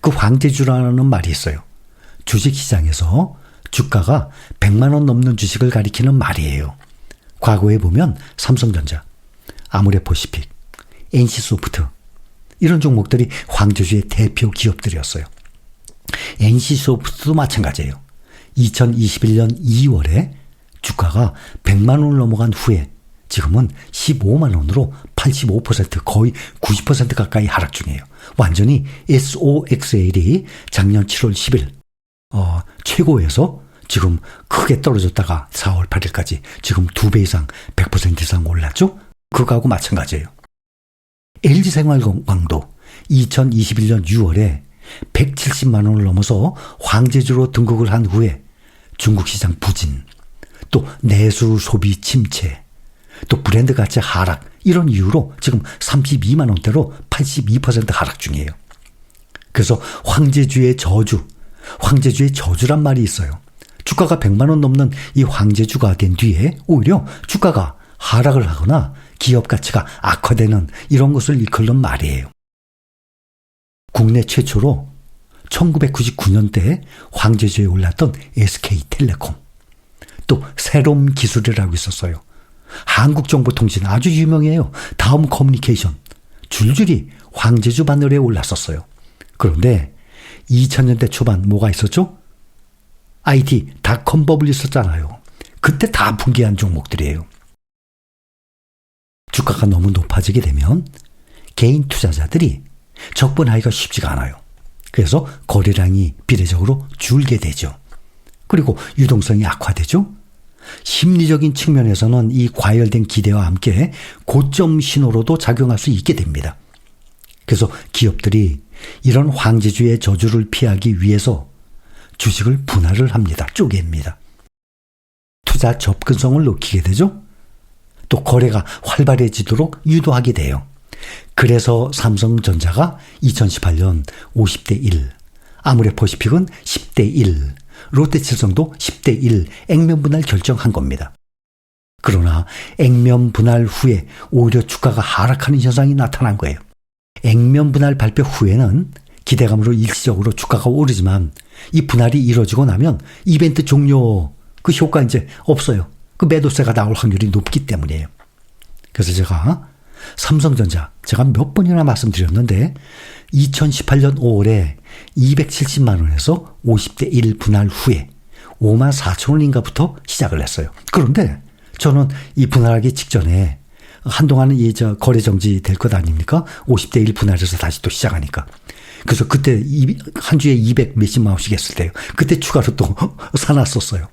그 황제주라는 말이 있어요. 주식시장에서 주가가 100만 원 넘는 주식을 가리키는 말이에요. 과거에 보면 삼성전자, 아모레퍼시픽, NC소프트 이런 종목들이 황제주의 대표 기업들이었어요. NC소프트도 마찬가지예요. 2021년 2월에 주가가 100만 원을 넘어간 후에 지금은 15만 원으로 85% 거의 90% 가까이 하락 중이에요. 완전히 SOXL이 작년 7월 10일 최고에서 지금 크게 떨어졌다가 4월 8일까지 지금 2배 이상 100% 이상 올랐죠? 그거하고 마찬가지예요. LG생활건강도 2021년 6월에 170만 원을 넘어서 황제주로 등극을 한 후에 중국 시장 부진, 또 내수 소비 침체, 또 브랜드 가치 하락 이런 이유로 지금 32만 원대로 82% 하락 중이에요. 그래서 황제주의 저주란 말이 있어요. 주가가 100만 원 넘는 이 황제주가 된 뒤에 오히려 주가가 하락을 하거나 기업 가치가 악화되는 이런 것을 일컫는 말이에요. 국내 최초로 1999년대에 황제주에 올랐던 SK텔레콤, 또 새롬 기술이라고 있었어요. 한국정보통신 아주 유명해요. 다음커뮤니케이션 줄줄이 황제주 바늘에 올랐었어요. 그런데 2000년대 초반 뭐가 있었죠? IT 닷컴 버블이 있었잖아요. 그때 다 붕괴한 종목들이에요. 주가가 너무 높아지게 되면 개인 투자자들이 적분하기가 쉽지가 않아요. 그래서 거래량이 비례적으로 줄게 되죠. 그리고 유동성이 악화되죠. 심리적인 측면에서는 이 과열된 기대와 함께 고점 신호로도 작용할 수 있게 됩니다. 그래서 기업들이 이런 황제주의 저주를 피하기 위해서 주식을 분할을 합니다. 쪼갭니다. 투자 접근성을 높이게 되죠. 또 거래가 활발해지도록 유도하게 돼요. 그래서 삼성전자가 2018년 50대 1, 아모레퍼시픽은 10대 1, 롯데칠성도 10대 1 액면 분할 결정한 겁니다. 그러나 액면 분할 후에 오히려 주가가 하락하는 현상이 나타난 거예요. 액면 분할 발표 후에는 기대감으로 일시적으로 주가가 오르지만 이 분할이 이루어지고 나면 이벤트 종료 그 효과 이제 없어요. 그 매도세가 나올 확률이 높기 때문이에요. 그래서 삼성전자 제가 몇 번이나 말씀드렸는데 2018년 5월에 270만 원에서 50대 1 분할 후에 5만 4천 원인가부터 시작을 했어요. 그런데 저는 이 분할하기 직전에 한동안은 거래 정지 될 것 아닙니까? 50대 1 분할해서 다시 또 시작하니까. 그래서 그때 한 주에 200 몇십만 원씩 했을 때요. 그때 추가로 또 사놨었어요.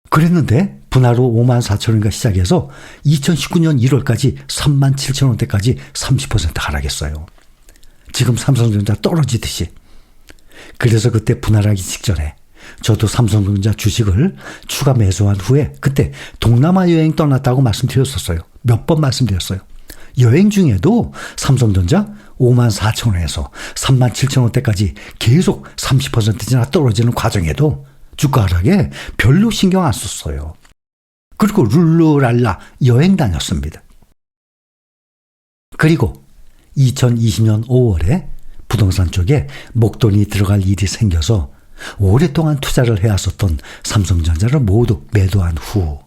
그랬는데 분할 후 5만 4천 원인가 시작해서 2019년 1월까지 3만 7천 원대까지 30% 하락했어요. 지금 삼성전자 떨어지듯이. 그래서 그때 분할하기 직전에 저도 삼성전자 주식을 추가 매수한 후에 그때 동남아 여행 떠났다고 말씀드렸었어요. 몇 번 말씀드렸어요. 여행 중에도 삼성전자 5만 4천 원에서 3만 7천 원대까지 계속 30%나 떨어지는 과정에도 주가 하락에 별로 신경 안 썼어요. 그리고 룰루랄라 여행 다녔습니다. 그리고 2020년 5월에 부동산 쪽에 목돈이 들어갈 일이 생겨서 오랫동안 투자를 해왔었던 삼성전자를 모두 매도한 후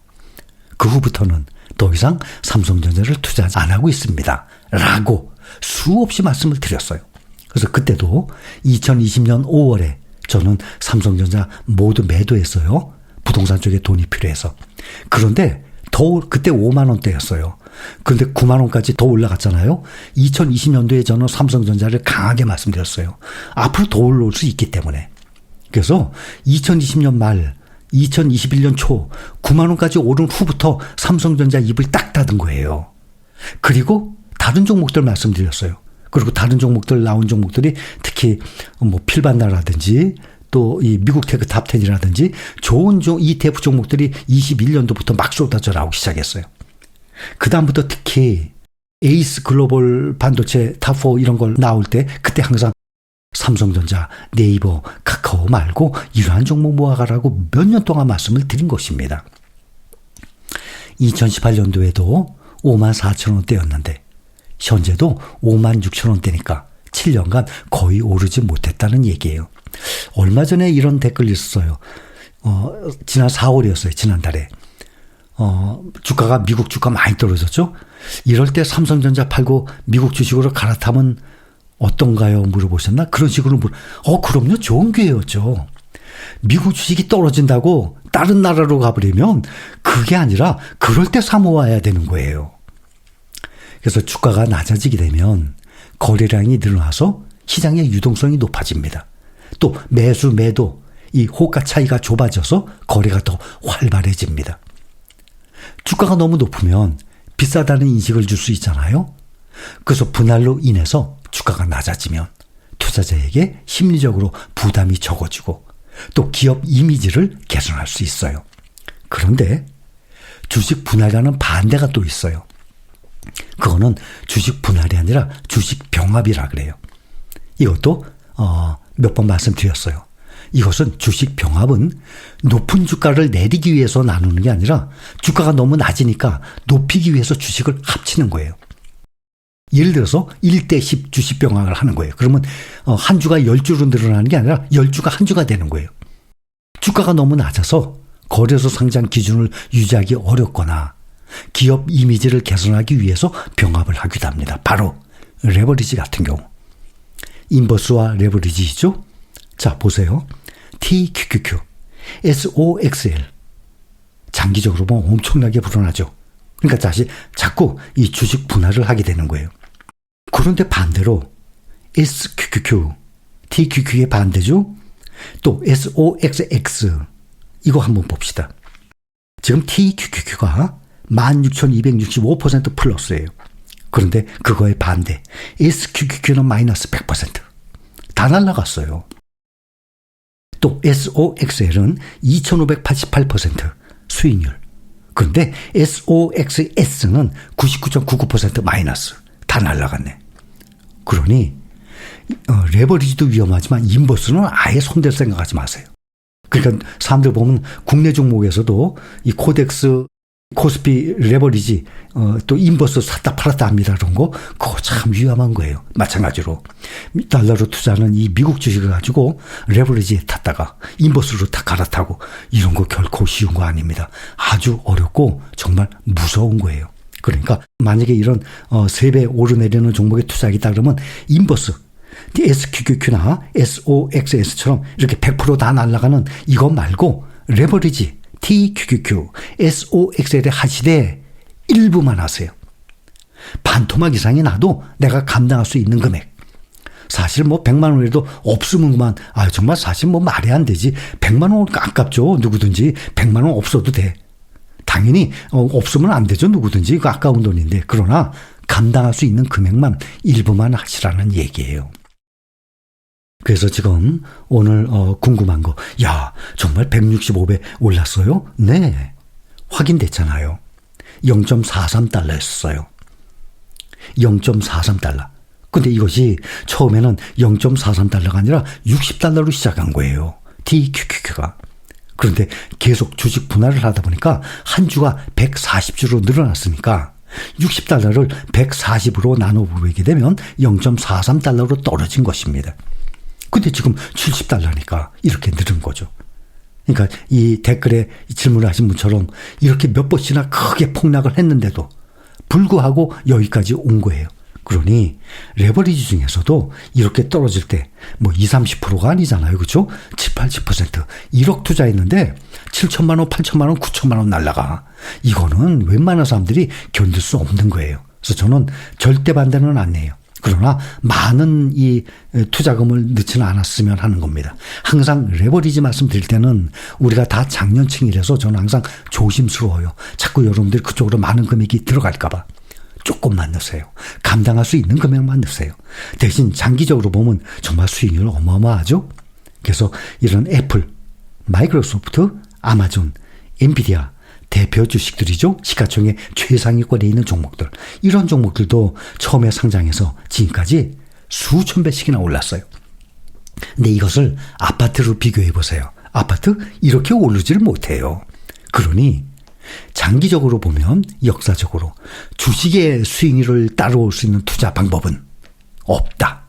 그 후부터는 더 이상 삼성전자를 투자 안 하고 있습니다. 라고 수없이 말씀을 드렸어요. 그래서 그때도 2020년 5월에 저는 삼성전자 모두 매도했어요. 부동산 쪽에 돈이 필요해서. 그런데 그때 5만 원대였어요. 그런데 9만 원까지 더 올라갔잖아요. 2020년도에 저는 삼성전자를 강하게 말씀드렸어요. 앞으로 더 올라올 수 있기 때문에. 그래서 2020년 말 2021년 초 9만 원까지 오른 후부터 삼성전자 입을 딱 닫은 거예요. 그리고 다른 종목들 말씀드렸어요. 그리고 다른 종목들 나온 종목들이 특히 필반나라든지 또 이 미국 테크 탑10이라든지 좋은 ETF 종목들이 21년도부터 막 쏟아져 나오기 시작했어요. 그 다음부터 특히 에이스 글로벌 반도체 탑4 이런 걸 나올 때 그때 항상 삼성전자, 네이버, 카카오 말고 이러한 종목 모아가라고 몇 년 동안 말씀을 드린 것입니다. 2018년도에도 5만 4천 원대였는데 현재도 5만 6천 원대니까 7년간 거의 오르지 못했다는 얘기예요. 얼마 전에 이런 댓글이 있었어요. 지난 4월이었어요. 지난달에. 주가가 미국 주가 많이 떨어졌죠. 이럴 때 삼성전자 팔고 미국 주식으로 갈아타면 어떤가요? 물어보셨나? 그런 식으로 그럼요. 좋은 기회였죠. 미국 주식이 떨어진다고 다른 나라로 가버리면 그게 아니라 그럴 때 사모아야 되는 거예요. 그래서 주가가 낮아지게 되면 거래량이 늘어나서 시장의 유동성이 높아집니다. 또 매수 매도 이 호가 차이가 좁아져서 거래가 더 활발해집니다. 주가가 너무 높으면 비싸다는 인식을 줄 수 있잖아요. 그래서 분할로 인해서 주가가 낮아지면 투자자에게 심리적으로 부담이 적어지고 또 기업 이미지를 개선할 수 있어요. 그런데 주식 분할과는 반대가 또 있어요. 그거는 주식 분할이 아니라 주식 병합이라 그래요. 이것도 몇 번 말씀드렸어요. 이것은 주식 병합은 높은 주가를 내리기 위해서 나누는 게 아니라 주가가 너무 낮으니까 높이기 위해서 주식을 합치는 거예요. 예를 들어서 1대10 주식 병합을 하는 거예요. 그러면 한 주가 10주로 늘어나는 게 아니라 10주가 한 주가 되는 거예요. 주가가 너무 낮아서 거래소 상장 기준을 유지하기 어렵거나 기업 이미지를 개선하기 위해서 병합을 하기도 합니다. 바로 레버리지 같은 경우. 인버스와 레버리지죠. 자, 보세요. TQQQ, SOXL. 장기적으로 보면 엄청나게 불어나죠. 그러니까 자꾸 이 주식 분할을 하게 되는 거예요. 그런데 반대로 SQQQ, TQQ의 반대죠. 또 SOXX. 이거 한번 봅시다. 지금 TQQQ가 16,265% 플러스예요. 그런데 그거의 반대 SQQQ는 마이너스 100%. 다 날라갔어요. 또 SOXL은 2,588% 수익률. 그런데 SOXS는 99.99% 마이너스. 다 날라갔네. 그러니 레버리지도 위험하지만 인버스는 아예 손댈 생각하지 마세요. 그러니까 사람들 보면 국내 종목에서도 이 코덱스, 코스피, 레버리지, 또 인버스 샀다 팔았다 합니다. 그런 거 그거 참 위험한 거예요. 마찬가지로 달러로 투자하는 이 미국 주식을 가지고 레버리지에 탔다가 인버스로 다 갈아타고 이런 거 결코 쉬운 거 아닙니다. 아주 어렵고 정말 무서운 거예요. 그러니까 만약에 이런 3배 오르내리는 종목에 투자하겠다 그러면 인버스, SQQQ나 SOXS처럼 이렇게 100% 다 날아가는 이거 말고 레버리지, TQQQ, SOXL에 하시되 일부만 하세요. 반토막 이상이 나도 내가 감당할 수 있는 금액. 사실 100만 원이라도 없으면 그만. 정말 사실 말이 안 되지. 100만 원 아깝죠. 누구든지 100만 원 없어도 돼. 당연히 없으면 안 되죠. 누구든지. 그 아까운 돈인데. 그러나 감당할 수 있는 금액만 일부만 하시라는 얘기예요. 그래서 지금 오늘 궁금한 거. 정말 165배 올랐어요? 네. 확인됐잖아요. 0.43달러였어요. 0.43달러. 근데 이것이 처음에는 0.43달러가 아니라 60달러로 시작한 거예요. TQQQ가. 그런데 계속 주식 분할을 하다 보니까 한 주가 140주로 늘어났으니까 60달러를 140으로 나눠보게 되면 0.43달러로 떨어진 것입니다. 근데 지금 70달러니까 이렇게 늘은 거죠. 그러니까 이 댓글에 질문을 하신 분처럼 이렇게 몇 번씩이나 크게 폭락을 했는데도 불구하고 여기까지 온 거예요. 그러니 레버리지 중에서도 이렇게 떨어질 때 20, 30%가 아니잖아요. 그렇죠? 7, 80%. 1억 투자했는데 7천만 원, 8천만 원, 9천만 원 날라가. 이거는 웬만한 사람들이 견딜 수 없는 거예요. 그래서 저는 절대 반대는 안 해요. 그러나 많은 이 투자금을 넣지는 않았으면 하는 겁니다. 항상 레버리지 말씀드릴 때는 우리가 다 장년층이라서 저는 항상 조심스러워요. 자꾸 여러분들이 그쪽으로 많은 금액이 들어갈까 봐. 조금만 넣으세요. 감당할 수 있는 금액만 넣으세요. 대신 장기적으로 보면 정말 수익률 어마어마하죠. 그래서 이런 애플, 마이크로소프트, 아마존, 엔비디아 대표 주식들이죠. 시가총액 최상위권에 있는 종목들. 이런 종목들도 처음에 상장해서 지금까지 수천 배씩이나 올랐어요. 근데 이것을 아파트로 비교해 보세요. 아파트 이렇게 오르지를 못해요. 그러니 장기적으로 보면 역사적으로 주식의 수익률을 따라올 수 있는 투자 방법은 없다.